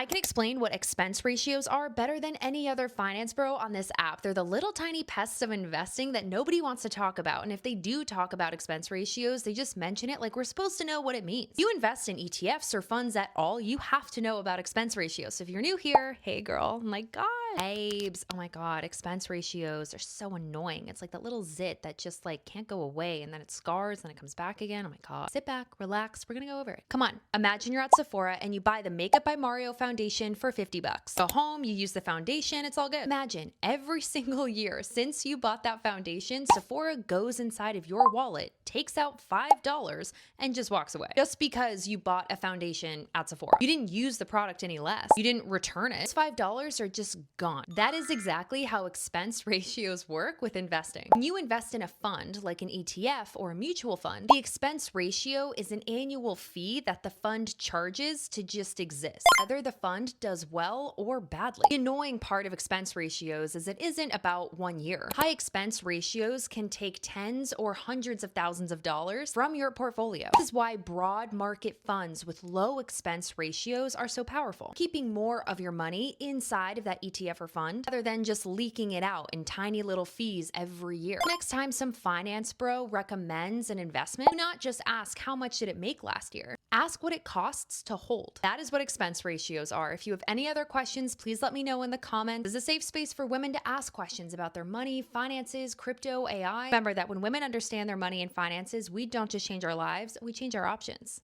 can explain what expense ratios are better than any other finance bro on this app. They're the little tiny pests of investing that nobody wants to talk about. And if they do talk about expense ratios, they just mention it like we're supposed to know what it means. If you invest in ETFs or funds at all, you have to know about expense ratios. So if you're new here, hey girl, my God. Babes, oh my God, expense ratios are so annoying. It's like that little zit that just like can't go away and then it scars and it comes back again. Oh my God. Sit back, relax. We're gonna go over it. Come on. Imagine you're at Sephora and you buy the Makeup by Mario foundation for $50. Go home, you use the foundation, it's all good. Imagine every single year since you bought that foundation, Sephora goes inside of your wallet, takes out $5 and just walks away. Just because you bought a foundation at Sephora. You didn't use the product any less. You didn't return it. Those $5 are just gone. That is exactly how expense ratios work with investing. When you invest in a fund like an ETF or a mutual fund, the expense ratio is an annual fee that the fund charges to just exist, whether the fund does well or badly. The annoying part of expense ratios is it isn't about 1 year. High expense ratios can take tens or hundreds of thousands of dollars from your portfolio. This is why broad market funds with low expense ratios are so powerful, keeping more of your money inside of that ETF or fund rather than just leaking it out in tiny little fees every year. Next time some finance bro recommends an investment, do not just ask how much did it make last year. Ask what it costs to hold. That is what expense ratios are. If you have any other questions, please let me know in the comments. This is a safe space for women to ask questions about their money, finances, crypto, AI. Remember that when women understand their money and finances, we don't just change our lives, we change our options.